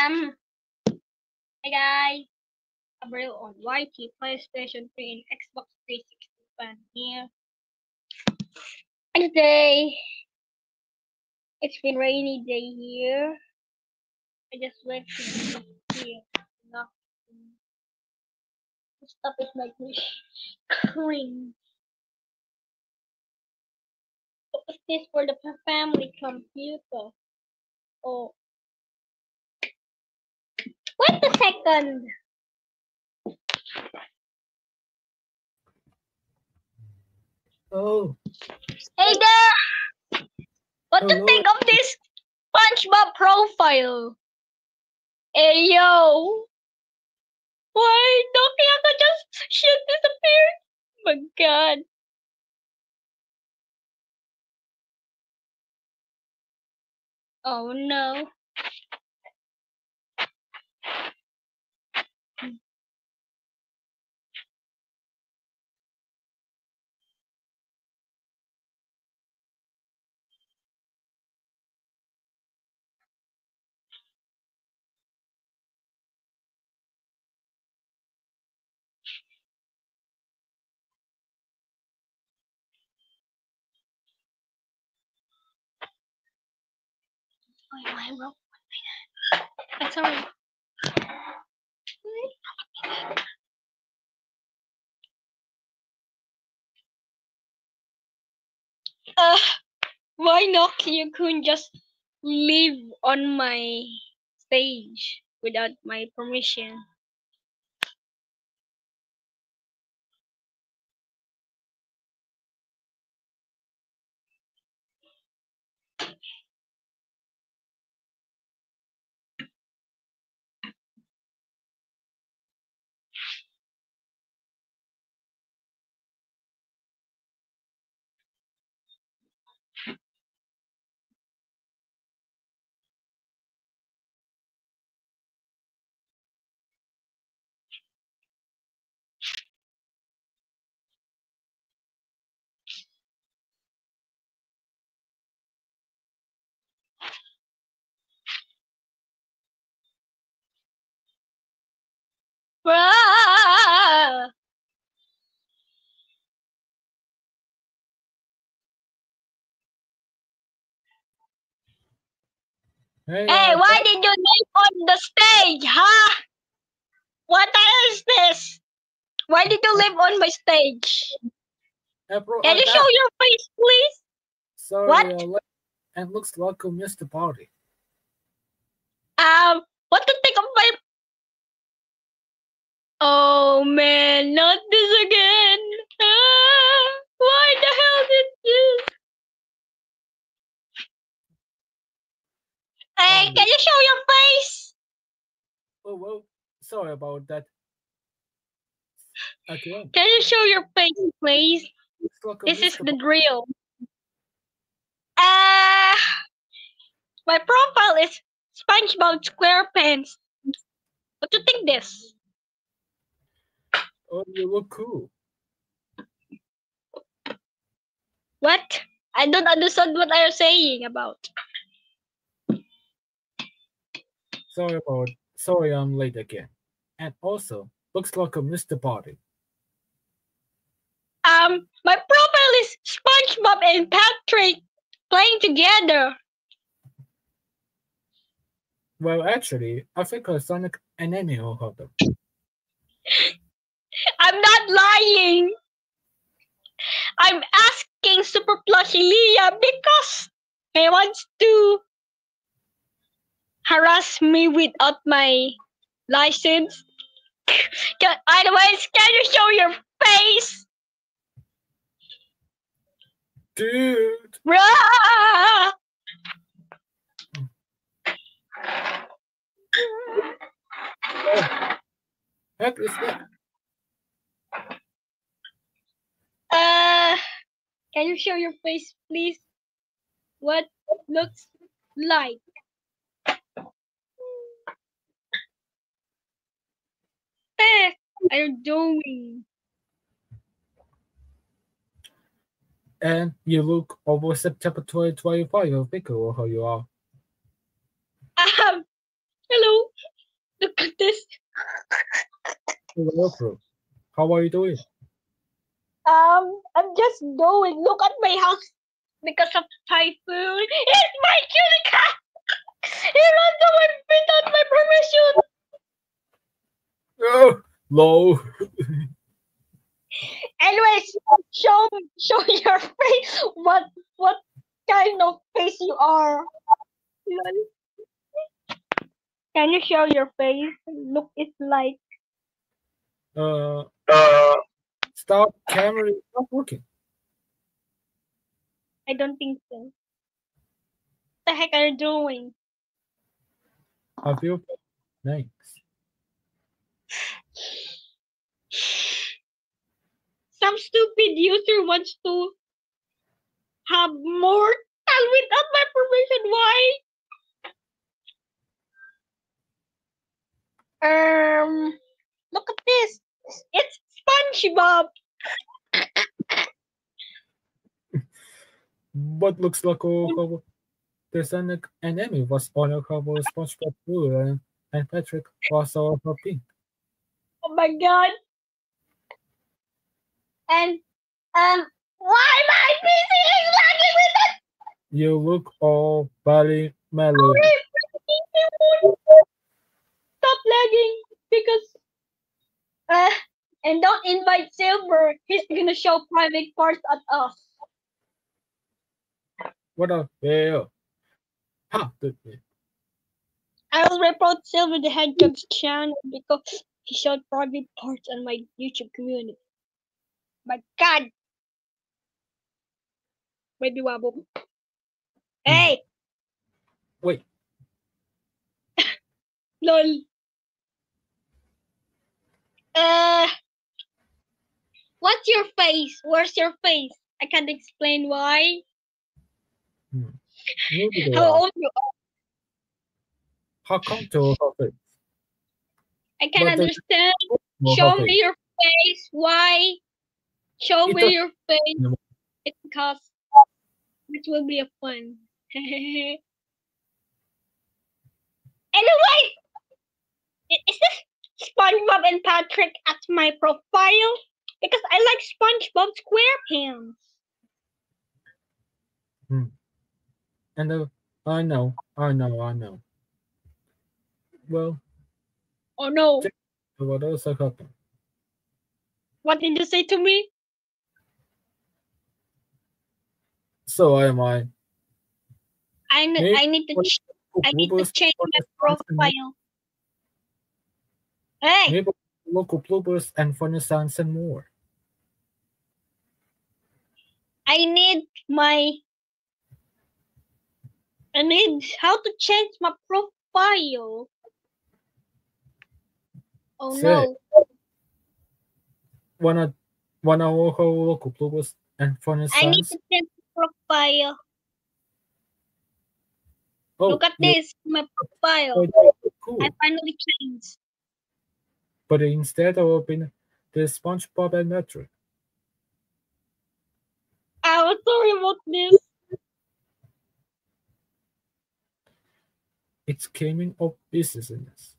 Hey guys, Abril on YT, PlayStation 3 and Xbox 360 fan here. And today, it's been rainy day here. I just went to be here. Enough. Stop it like me. Cringe. What is this for the family computer? Oh. Wait a second. Oh. Hey there! What do you think of this SpongeBob profile? Hey yo! Why Nokia just should disappear? Oh my god. Oh no. I'm sorry. Why not? You couldn't just live on my stage without my permission. Ah! Hey, Why did you live on the stage, huh? What is this? Why did you live on my stage? Can you show your face, please? Sorry, what? And looks like you missed the party. What to think of my... Oh man, not this again. Why the hell did this? Hey, can you show your face? Oh, well, sorry about that. Again. Can you show your face, please? This is the drill. My profile is SpongeBob SquarePants. What do you think this? Oh, you look cool. What? I don't understand what are you saying about. Sorry I'm late again. And also, looks like I missed the party. My profile is SpongeBob and Patrick playing together. Well, actually, I think Sonic and Nemo have them. I'm not lying. I'm asking Super Plushie Leah because he wants to harass me without my license. Otherwise, can you show your face? Dude! Bruh! Heck is that? Can you show your face, please? What looks like? Are you doing? And you look over September 2025 of Pico, how you are. Hello. Hello, bro. How are you doing? I'm just going. Look at my house because of the typhoon. It's my cutie cat. He runs away without my permission. Oh, low. Anyways, show your face. What kind of face you are? Lol. Can you show your face? Look, it's like. Uh, Uh, stop. Camera is not working. I don't think so. What the heck are you doing? Have you? Thanks. Some stupid user wants to have more time without my permission. Why? Look at this. It's SpongeBob. But looks like there's an enemy was on a cover SpongeBob blue and Patrick was on her pink. Oh my god. And why my PC is lagging with that? You look all very mellow. Stop lagging because and don't invite Silver. He's gonna show private parts at us. What a fail. Ha! I will report Silver the Hedgehog's channel because he showed private parts on my YouTube community. My god. Baby wobble. Hey! Wait. Lol. What's your face? Where's your face? I can't explain why. Maybe they How are. old you are? How come to her face? I can't But the- understand. No, Show her me face. your face. Why? Show It me does- your face. No. It's because it will be a fun. Anyway, is this SpongeBob and Patrick at my profile? Because I like SpongeBob SquarePants. And I know. Well, Oh no. what else happened? What did you say to me? So am I. I need to I need to change my profile. Hey, Maybe local bloopers and funny sounds and more. I need how to change my profile. Oh Say, no. wanna local bloopers and funny I need sounds? to change the profile. Oh, Look at this, my profile. cool. I finally changed. But instead of open the SpongeBob and Patrick. I was sorry about this. It's coming of business.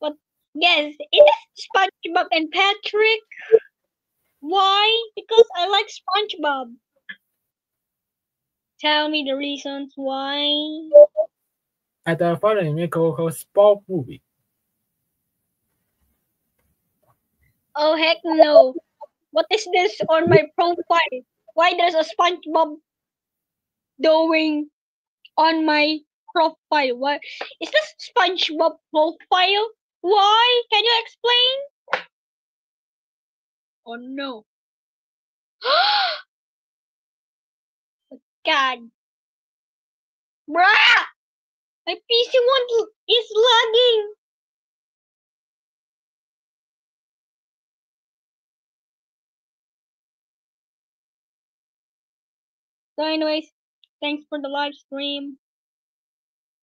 But yes, it is SpongeBob and Patrick. Why? Because I like SpongeBob. Tell me the reasons why. And I finally make a sport movie. Oh heck no. What is this on my profile? Why there's a SpongeBob doing on my profile? What is this SpongeBob profile? Why? Can you explain? Oh no. God. Bruh! My PC is lagging. So anyways, thanks for the live stream.